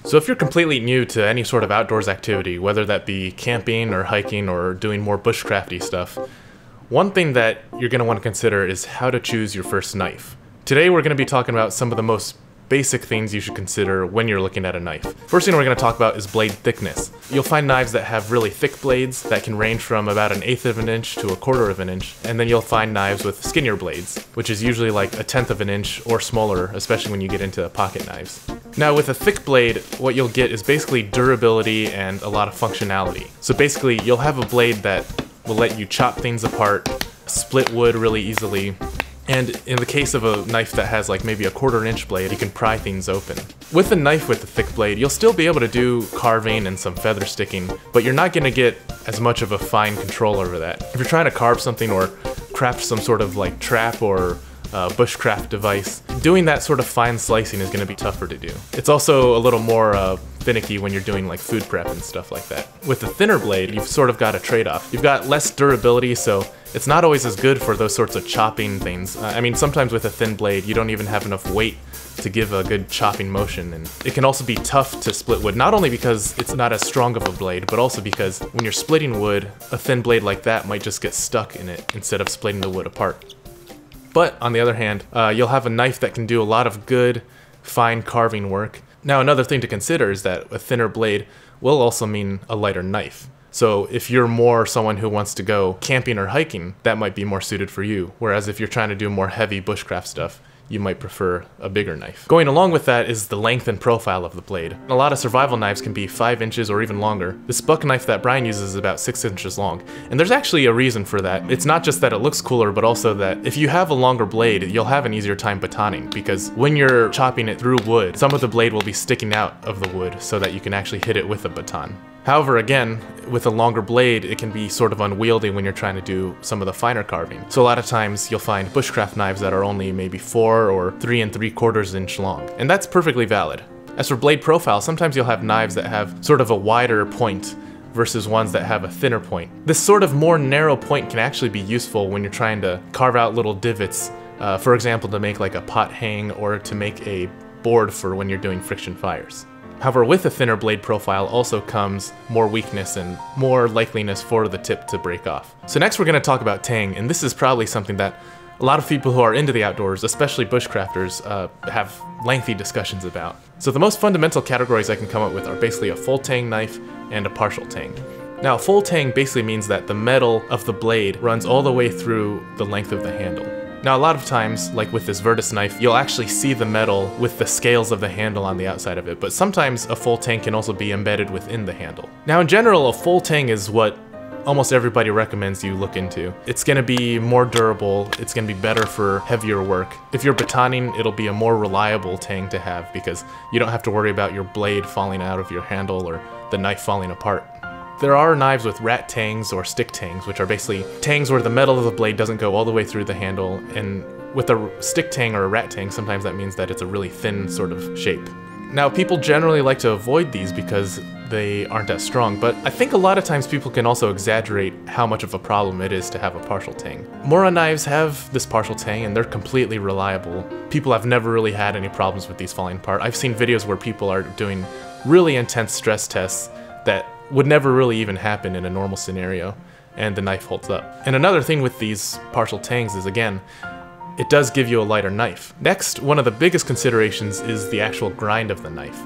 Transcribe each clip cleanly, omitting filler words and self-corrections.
So if you're completely new to any sort of outdoors activity, whether that be camping or hiking or doing more bushcrafty stuff, one thing that you're going to want to consider is how to choose your first knife. Today we're going to be talking about some of the most basic things you should consider when you're looking at a knife. First thing we're going to talk about is blade thickness. You'll find knives that have really thick blades that can range from about 1/8 of an inch to 1/4 of an inch, and then you'll find knives with skinnier blades, which is usually like 1/10 of an inch or smaller, especially when you get into pocket knives. Now with a thick blade, what you'll get is basically durability and a lot of functionality. So basically you'll have a blade that will let you chop things apart, split wood really easily, and in the case of a knife that has like maybe a 1/4 inch blade, you can pry things open. With a knife with a thick blade, you'll still be able to do carving and some feather sticking, but you're not going to get as much of a fine control over that. If you're trying to carve something or craft some sort of like trap or bushcraft device, doing that sort of fine slicing is going to be tougher to do. It's also a little more finicky when you're doing like food prep and stuff like that. With a thinner blade, you've sort of got a trade-off. You've got less durability, so it's not always as good for those sorts of chopping things. I mean, sometimes with a thin blade, you don't even have enough weight to give a good chopping motion, and it can also be tough to split wood, not only because it's not as strong of a blade, but also because when you're splitting wood, a thin blade like that might just get stuck in it instead of splitting the wood apart. But on the other hand, you'll have a knife that can do a lot of good, fine carving work. Now another thing to consider is that a thinner blade will also mean a lighter knife. So if you're more someone who wants to go camping or hiking, that might be more suited for you. Whereas if you're trying to do more heavy bushcraft stuff, you might prefer a bigger knife. Going along with that is the length and profile of the blade. A lot of survival knives can be 5 inches or even longer. This buck knife that Bryan uses is about 6 inches long, and there's actually a reason for that. It's not just that it looks cooler, but also that if you have a longer blade, you'll have an easier time batoning, because when you're chopping it through wood, some of the blade will be sticking out of the wood so that you can actually hit it with a baton. However, again, with a longer blade, it can be sort of unwieldy when you're trying to do some of the finer carving. So a lot of times you'll find bushcraft knives that are only maybe 4 or 3 3/4 inch long, and that's perfectly valid. As for blade profile, sometimes you'll have knives that have sort of a wider point versus ones that have a thinner point. This sort of more narrow point can actually be useful when you're trying to carve out little divots, for example, to make like a pot hang or to make a board for when you're doing friction fires. However, with a thinner blade profile also comes more weakness and more likeliness for the tip to break off. So next we're going to talk about Tang, and this is probably something that a lot of people who are into the outdoors, especially bushcrafters, have lengthy discussions about. So the most fundamental categories I can come up with are basically a full Tang knife and a partial Tang. Now, a full Tang basically means that the metal of the blade runs all the way through the length of the handle. Now, a lot of times, like with this Vertus knife, you'll actually see the metal with the scales of the handle on the outside of it, but sometimes a full Tang can also be embedded within the handle. Now, in general, a full Tang is what almost everybody recommends you look into. It's going to be more durable, it's going to be better for heavier work. If you're batoning, it'll be a more reliable Tang to have because you don't have to worry about your blade falling out of your handle or the knife falling apart. There are knives with rat tangs or stick tangs, which are basically tangs where the metal of the blade doesn't go all the way through the handle, and with a stick tang or a rat tang, sometimes that means that it's a really thin sort of shape. Now, people generally like to avoid these because they aren't as strong, but I think a lot of times people can also exaggerate how much of a problem it is to have a partial tang. Mora knives have this partial tang and they're completely reliable. People have never really had any problems with these falling apart. I've seen videos where people are doing really intense stress tests that would never really even happen in a normal scenario, and the knife holds up. And another thing with these partial tangs is, again, it does give you a lighter knife. Next, one of the biggest considerations is the actual grind of the knife.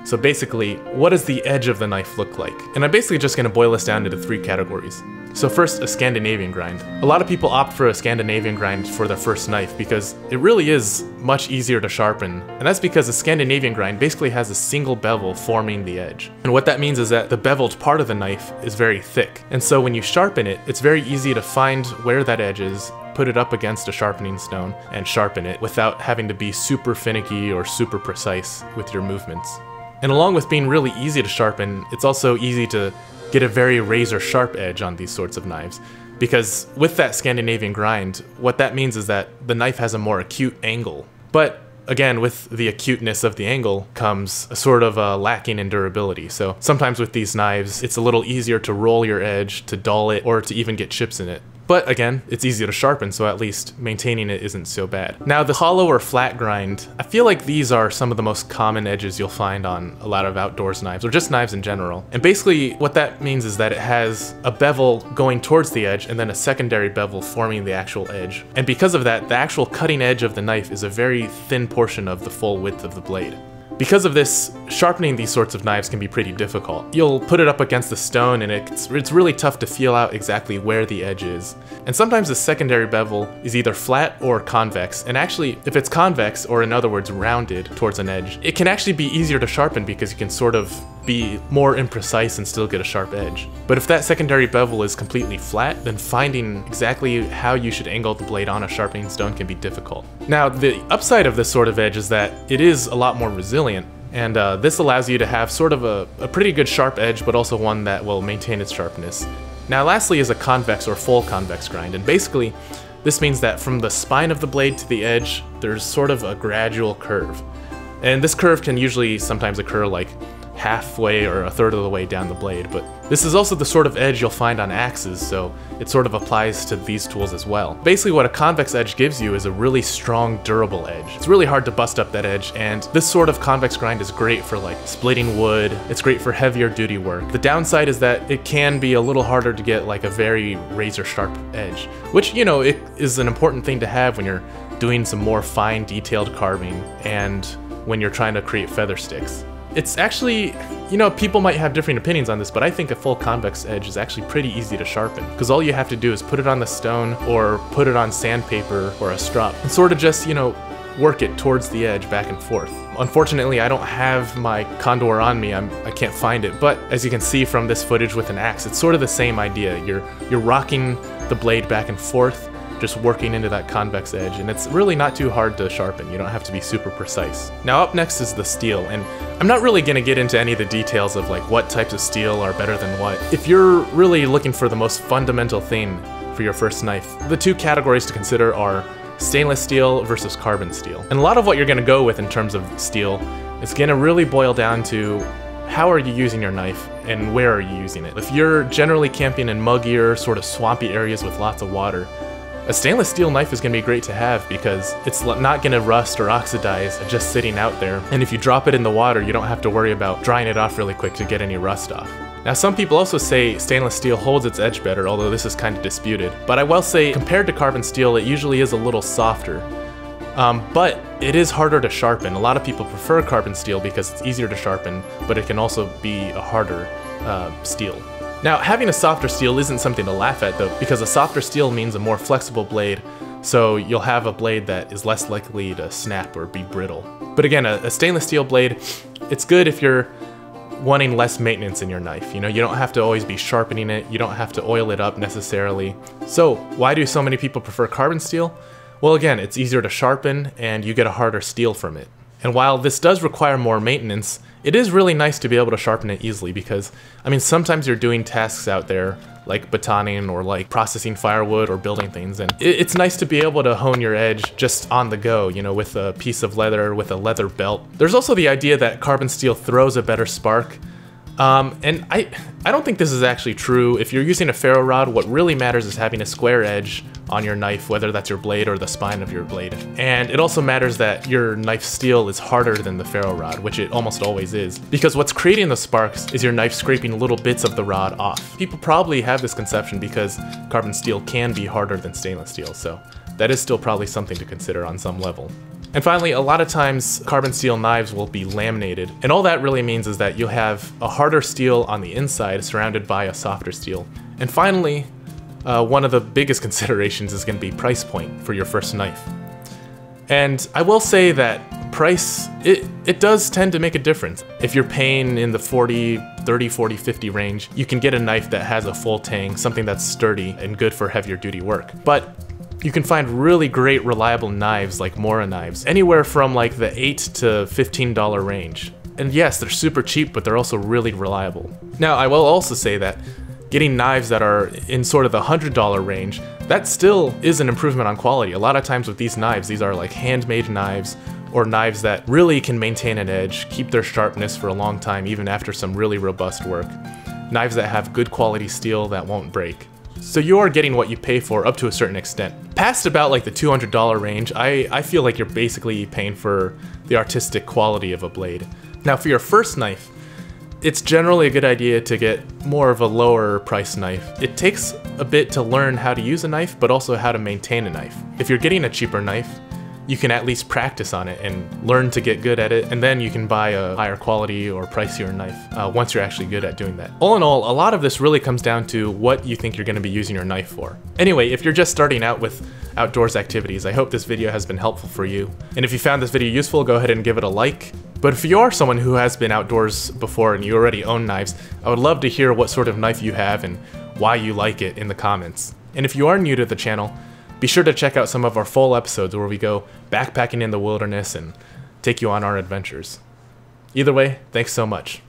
So basically, what does the edge of the knife look like? And I'm basically just going to boil this down into 3 categories. So first, a Scandinavian grind. A lot of people opt for a Scandinavian grind for their first knife because it really is much easier to sharpen, and that's because a Scandinavian grind basically has a single bevel forming the edge. And what that means is that the beveled part of the knife is very thick, and so when you sharpen it, it's very easy to find where that edge is, put it up against a sharpening stone, and sharpen it without having to be super finicky or super precise with your movements. And along with being really easy to sharpen, it's also easy to get a very razor sharp edge on these sorts of knives. Because with that Scandinavian grind, what that means is that the knife has a more acute angle. But again, with the acuteness of the angle comes a sort of lacking in durability. So sometimes with these knives, it's a little easier to roll your edge, to dull it, or to even get chips in it. But again, it's easy to sharpen, so at least maintaining it isn't so bad. Now the hollow or flat grind, I feel like these are some of the most common edges you'll find on a lot of outdoors knives, or just knives in general. And basically what that means is that it has a bevel going towards the edge and then a secondary bevel forming the actual edge. And because of that, the actual cutting edge of the knife is a very thin portion of the full width of the blade. Because of this, sharpening these sorts of knives can be pretty difficult. You'll put it up against the stone and it's really tough to feel out exactly where the edge is. And sometimes the secondary bevel is either flat or convex, and actually, if it's convex, or in other words rounded towards an edge, it can actually be easier to sharpen because you can sort of be more imprecise and still get a sharp edge. But if that secondary bevel is completely flat, then finding exactly how you should angle the blade on a sharpening stone can be difficult. Now, the upside of this sort of edge is that it is a lot more resilient, and this allows you to have sort of a pretty good sharp edge, but also one that will maintain its sharpness. Now lastly is a convex or full convex grind, and basically this means that from the spine of the blade to the edge, there's sort of a gradual curve. And this curve can usually sometimes occur like halfway or a third of the way down the blade, but this is also the sort of edge you'll find on axes, so it sort of applies to these tools as well. Basically what a convex edge gives you is a really strong, durable edge. It's really hard to bust up that edge, and this sort of convex grind is great for like splitting wood. It's great for heavier duty work. The downside is that it can be a little harder to get like a very razor sharp edge, which, you know, it is an important thing to have when you're doing some more fine detailed carving and when you're trying to create feather sticks. It's actually, you know, people might have different opinions on this, but I think a full convex edge is actually pretty easy to sharpen, because all you have to do is put it on the stone or put it on sandpaper or a strop and sort of just, you know, work it towards the edge back and forth. Unfortunately, I don't have my condor on me, I can't find it, but as you can see from this footage with an axe, it's sort of the same idea. You're rocking the blade back and forth, just working into that convex edge, and it's really not too hard to sharpen. You don't have to be super precise. Now up next is the steel, and I'm not really gonna get into any of the details of like what types of steel are better than what. If you're really looking for the most fundamental thing for your first knife, the two categories to consider are stainless steel versus carbon steel. And a lot of what you're gonna go with in terms of steel is gonna really boil down to how are you using your knife and where are you using it. If you're generally camping in muggier, sort of swampy areas with lots of water, a stainless steel knife is going to be great to have because it's not going to rust or oxidize just sitting out there. And if you drop it in the water, you don't have to worry about drying it off really quick to get any rust off. Now some people also say stainless steel holds its edge better, although this is kind of disputed. But I will say, compared to carbon steel, it usually is a little softer. But it is harder to sharpen. A lot of people prefer carbon steel because it's easier to sharpen, but it can also be a harder steel. Now, having a softer steel isn't something to laugh at though, because a softer steel means a more flexible blade, so you'll have a blade that is less likely to snap or be brittle. But again, a stainless steel blade, it's good if you're wanting less maintenance in your knife. You know, you don't have to always be sharpening it, you don't have to oil it up necessarily. So, why do so many people prefer carbon steel? Well, again, it's easier to sharpen and you get a harder steel from it. And while this does require more maintenance, it is really nice to be able to sharpen it easily because, I mean, sometimes you're doing tasks out there like batoning or like processing firewood or building things, and it's nice to be able to hone your edge just on the go, you know, with a piece of leather, with a leather belt. There's also the idea that carbon steel throws a better spark. And I don't think this is actually true. If you're using a ferro rod, what really matters is having a square edge on your knife, whether that's your blade or the spine of your blade. And it also matters that your knife steel is harder than the ferro rod, which it almost always is. Because what's creating the sparks is your knife scraping little bits of the rod off. People probably have this conception because carbon steel can be harder than stainless steel, so that is still probably something to consider on some level. And finally, a lot of times carbon steel knives will be laminated, and all that really means is that you'll have a harder steel on the inside surrounded by a softer steel. And finally, one of the biggest considerations is going to be price point for your first knife. And I will say that price, it does tend to make a difference. If you're paying in the 30, 40, 50 range, you can get a knife that has a full tang, something that's sturdy and good for heavier duty work. But you can find really great reliable knives like Mora knives, anywhere from like the $8 to $15 range. And yes, they're super cheap, but they're also really reliable. Now, I will also say that getting knives that are in sort of the $100 range, that still is an improvement on quality. A lot of times with these knives, these are like handmade knives or knives that really can maintain an edge, keep their sharpness for a long time even after some really robust work. Knives that have good quality steel that won't break. So you are getting what you pay for up to a certain extent. Past about like the $200 range, I feel like you're basically paying for the artistic quality of a blade. Now for your first knife, it's generally a good idea to get more of a lower price knife. It takes a bit to learn how to use a knife, but also how to maintain a knife. If you're getting a cheaper knife, you can at least practice on it and learn to get good at it, and then you can buy a higher quality or pricier knife once you're actually good at doing that. All in all, a lot of this really comes down to what you think you're going to be using your knife for. Anyway, if you're just starting out with outdoors activities, I hope this video has been helpful for you. And if you found this video useful, go ahead and give it a like. But if you are someone who has been outdoors before and you already own knives, I would love to hear what sort of knife you have and why you like it in the comments. And if you are new to the channel, be sure to check out some of our full episodes where we go backpacking in the wilderness and take you on our adventures. Either way, thanks so much.